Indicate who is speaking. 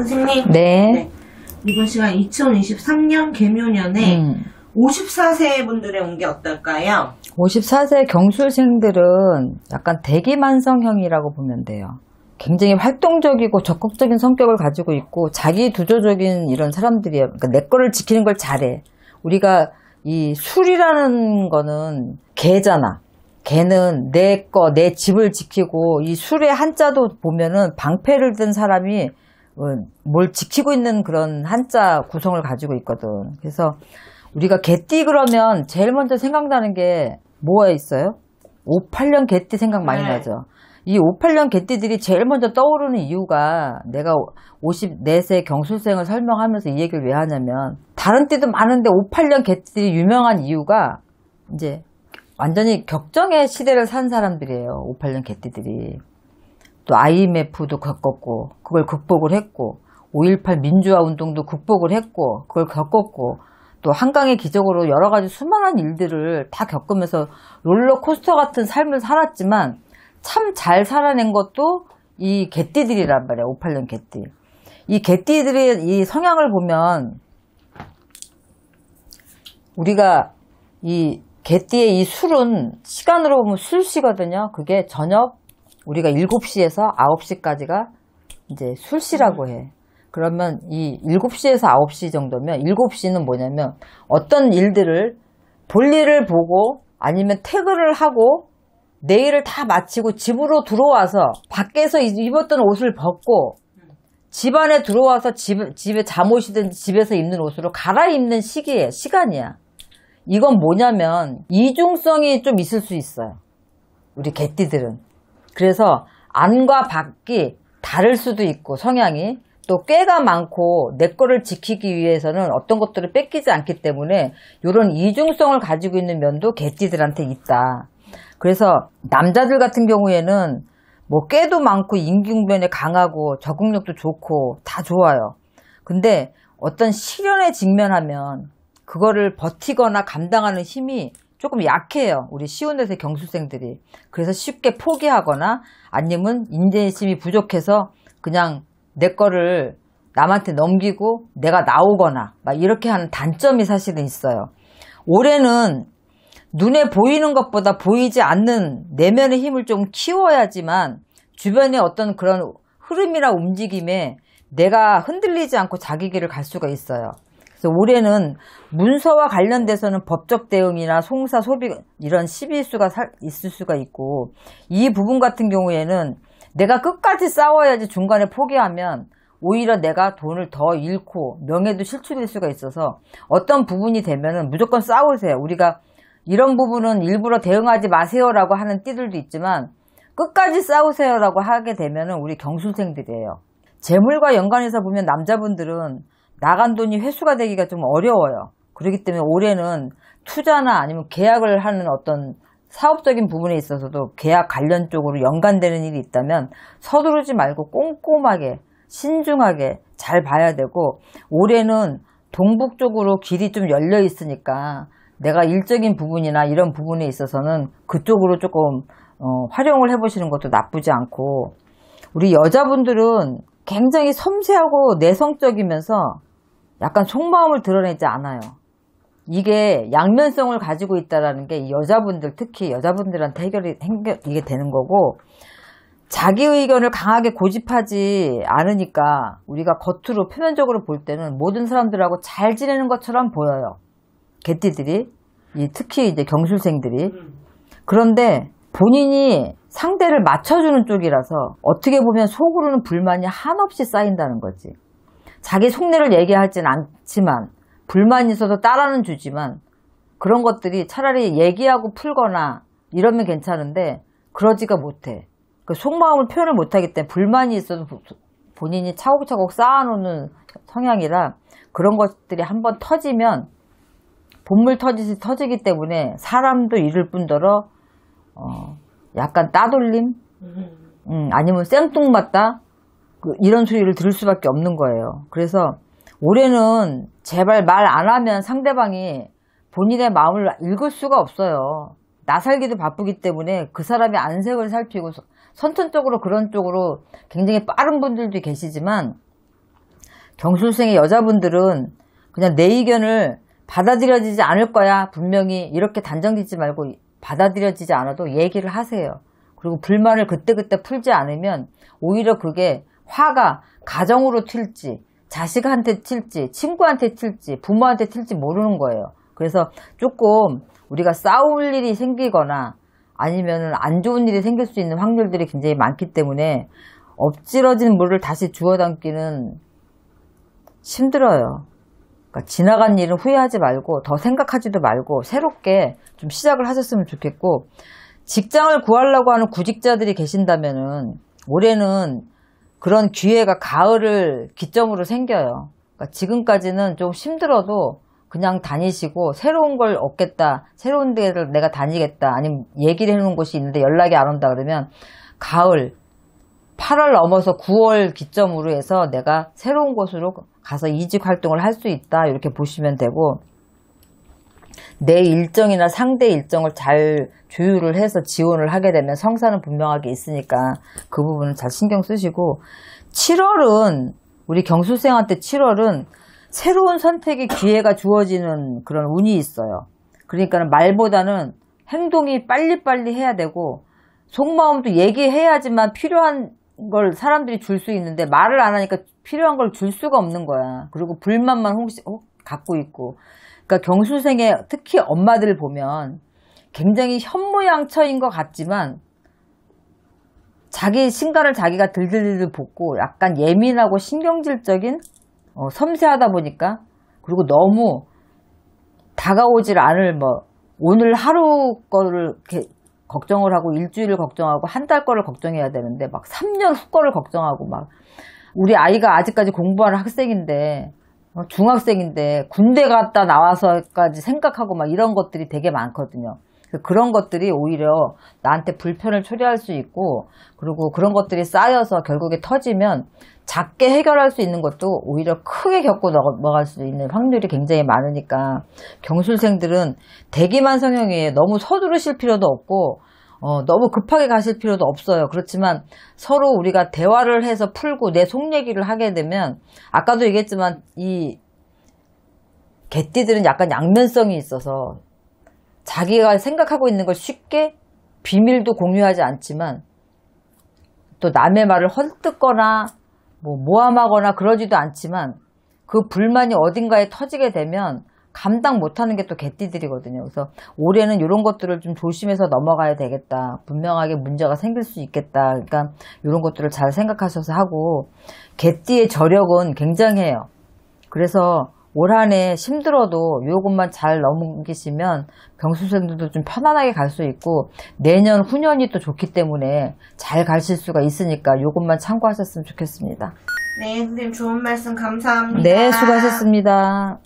Speaker 1: 선생님.
Speaker 2: 네.
Speaker 1: 네. 이번 시간 2023년 개묘년에 54세 분들의 온 게 어떨까요?
Speaker 2: 54세 경술생들은 약간 대기만성형이라고 보면 돼요. 굉장히 활동적이고 적극적인 성격을 가지고 있고 자기 두조적인 이런 사람들이에요. 그러니까 내 거를 지키는 걸 잘해. 우리가 이 술이라는 거는 개잖아. 개는 내 거, 내 집을 지키고 이 술의 한자도 보면은 방패를 든 사람이 뭘 지키고 있는 그런 한자 구성을 가지고 있거든. 그래서 우리가 개띠 그러면 제일 먼저 생각나는 게 뭐가 있어요? 58년 개띠 생각 많이 나죠. 이 58년 개띠들이 제일 먼저 떠오르는 이유가 내가 54세 경술생을 설명하면서 이 얘기를 왜 하냐면 다른 띠도 많은데 58년 개띠들이 유명한 이유가 이제 완전히 격정의 시대를 산 사람들이에요. 58년 개띠들이. 또 IMF도 겪었고 그걸 극복을 했고 5.18 민주화 운동도 극복을 했고 그걸 겪었고 또 한강의 기적으로 여러 가지 수많은 일들을 다 겪으면서 롤러코스터 같은 삶을 살았지만 참 잘 살아낸 것도 이 개띠들이란 말이야. 58년 개띠. 이 개띠들의 이 성향을 보면 우리가 이 개띠의 이 술은 시간으로 보면 술시거든요. 그게 저녁 우리가 7시에서 9시까지가 이제 술시라고 해. 그러면 이 7시에서 9시 정도면 7시는 뭐냐면 어떤 일들을 볼일을 보고 아니면 퇴근을 하고 내일을 다 마치고 집으로 들어와서 밖에서 입었던 옷을 벗고 집 안에 들어와서 집에 잠옷이든 집에서 입는 옷으로 갈아입는 시간이야. 이건 뭐냐면 이중성이 좀 있을 수 있어요. 우리 개띠들은. 그래서 안과 밖이 다를 수도 있고 성향이 또 꾀가 많고 내 거를 지키기 위해서는 어떤 것들을 뺏기지 않기 때문에 이런 이중성을 가지고 있는 면도 개띠들한테 있다. 그래서 남자들 같은 경우에는 뭐 꾀도 많고 임기응변에 강하고 적응력도 좋고 다 좋아요. 근데 어떤 시련에 직면하면 그거를 버티거나 감당하는 힘이 조금 약해요. 우리 시운에서의 경술생들이. 그래서 쉽게 포기하거나 아니면 인내심이 부족해서 그냥 내 거를 남한테 넘기고 내가 나오거나 막 이렇게 하는 단점이 사실은 있어요. 올해는 눈에 보이는 것보다 보이지 않는 내면의 힘을 좀 키워야지만 주변의 어떤 그런 흐름이나 움직임에 내가 흔들리지 않고 자기 길을 갈 수가 있어요. 그래서 올해는 문서와 관련돼서는 법적 대응이나 송사, 소비 이런 시비수가 있을 수가 있고 이 부분 같은 경우에는 내가 끝까지 싸워야지 중간에 포기하면 오히려 내가 돈을 더 잃고 명예도 실추될 수가 있어서 어떤 부분이 되면은 무조건 싸우세요. 우리가 이런 부분은 일부러 대응하지 마세요라고 하는 띠들도 있지만 끝까지 싸우세요라고 하게 되면은 우리 경술생들이에요. 재물과 연관해서 보면 남자분들은 나간 돈이 회수가 되기가 좀 어려워요. 그렇기 때문에 올해는 투자나 아니면 계약을 하는 어떤 사업적인 부분에 있어서도 계약 관련 쪽으로 연관되는 일이 있다면 서두르지 말고 꼼꼼하게 신중하게 잘 봐야 되고 올해는 동북 쪽으로 길이 좀 열려 있으니까 내가 일적인 부분이나 이런 부분에 있어서는 그쪽으로 조금 활용을 해보시는 것도 나쁘지 않고 우리 여자분들은 굉장히 섬세하고 내성적이면서 약간 속마음을 드러내지 않아요. 이게 양면성을 가지고 있다는 게 여자분들 특히 여자분들한테 이게 되는 거고 자기 의견을 강하게 고집하지 않으니까 우리가 겉으로 표면적으로 볼 때는 모든 사람들하고 잘 지내는 것처럼 보여요. 개띠들이 특히 이제 경술생들이 그런데 본인이 상대를 맞춰주는 쪽이라서 어떻게 보면 속으로는 불만이 한없이 쌓인다는 거지. 자기 속내를 얘기하진 않지만 불만이 있어서 따라는 주지만 그런 것들이 차라리 얘기하고 풀거나 이러면 괜찮은데 그러지가 못해. 그 속마음을 표현을 못하기 때문에 불만이 있어도 본인이 차곡차곡 쌓아놓는 성향이라 그런 것들이 한번 터지면 본물 터지듯이 터지기 때문에 사람도 잃을 뿐더러 약간 따돌림 아니면 생뚱맞다 이런 소리를 들을 수밖에 없는 거예요. 그래서 올해는 제발 말 안 하면 상대방이 본인의 마음을 읽을 수가 없어요. 나 살기도 바쁘기 때문에 그 사람의 안색을 살피고 선천적으로 그런 쪽으로 굉장히 빠른 분들도 계시지만 경술생의 여자분들은 그냥 내 의견을 받아들여지지 않을 거야. 분명히 이렇게 단정짓지 말고 받아들여지지 않아도 얘기를 하세요. 그리고 불만을 그때그때 풀지 않으면 오히려 그게 화가 가정으로 튈지 자식한테 튈지 친구한테 튈지 부모한테 튈지 모르는 거예요. 그래서 조금 우리가 싸울 일이 생기거나 아니면 안 좋은 일이 생길 수 있는 확률들이 굉장히 많기 때문에 엎질러진 물을 다시 주워 담기는 힘들어요. 그러니까 지나간 일은 후회하지 말고 더 생각하지도 말고 새롭게 좀 시작을 하셨으면 좋겠고, 직장을 구하려고 하는 구직자들이 계신다면은 올해는 그런 기회가 가을을 기점으로 생겨요. 그러니까 지금까지는 좀 힘들어도 그냥 다니시고 새로운 걸 얻겠다, 새로운 데를 내가 다니겠다, 아니면 얘기를 해놓은 곳이 있는데 연락이 안 온다 그러면 가을 8월 넘어서 9월 기점으로 해서 내가 새로운 곳으로 가서 이직 활동을 할 수 있다, 이렇게 보시면 되고, 내 일정이나 상대 일정을 잘 조율을 해서 지원을 하게 되면 성사는 분명하게 있으니까 그 부분은 잘 신경 쓰시고, 7월은 우리 경술생한테 7월은 새로운 선택의 기회가 주어지는 그런 운이 있어요. 그러니까 말보다는 행동이 빨리빨리 해야 되고, 속마음도 얘기해야지만 필요한 걸 사람들이 줄 수 있는데 말을 안 하니까 필요한 걸 줄 수가 없는 거야. 그리고 불만만 혹시 갖고 있고. 그러니까 경술생의 특히 엄마들 보면 굉장히 현모양처인 것 같지만 자기 신간을 자기가 들들들 볶고 약간 예민하고 신경질적인, 섬세하다 보니까, 그리고 너무 다가오질 않을 오늘 하루 거를 이렇게 걱정을 하고 일주일을 걱정하고 한 달 거를 걱정해야 되는데 막 3년 후 거를 걱정하고, 막 우리 아이가 아직까지 공부하는 학생인데 중학생인데 군대 갔다 나와서까지 생각하고 막 이런 것들이 되게 많거든요. 그런 것들이 오히려 나한테 불편을 초래할 수 있고, 그리고 그런 것들이 쌓여서 결국에 터지면 작게 해결할 수 있는 것도 오히려 크게 겪고 넘어갈 수 있는 확률이 굉장히 많으니까 경술생들은 대기만 성형이에요. 너무 서두르실 필요도 없고 너무 급하게 가실 필요도 없어요. 그렇지만 서로 우리가 대화를 해서 풀고 내 속 얘기를 하게 되면, 아까도 얘기했지만 이 개띠들은 약간 양면성이 있어서 자기가 생각하고 있는 걸 쉽게 비밀도 공유하지 않지만 또 남의 말을 헐뜯거나 모함하거나 그러지도 않지만 그 불만이 어딘가에 터지게 되면 감당 못하는 게 또 개띠들이거든요. 그래서 올해는 이런 것들을 좀 조심해서 넘어가야 되겠다. 분명하게 문제가 생길 수 있겠다. 그러니까 이런 것들을 잘 생각하셔서 하고, 개띠의 저력은 굉장해요. 그래서 올 한 해 힘들어도 요것만 잘 넘기시면 경술생들도 좀 편안하게 갈 수 있고, 내년 후년이 또 좋기 때문에 잘 가실 수가 있으니까 요것만 참고하셨으면 좋겠습니다.
Speaker 1: 네, 선생님 좋은 말씀 감사합니다.
Speaker 2: 네, 수고하셨습니다.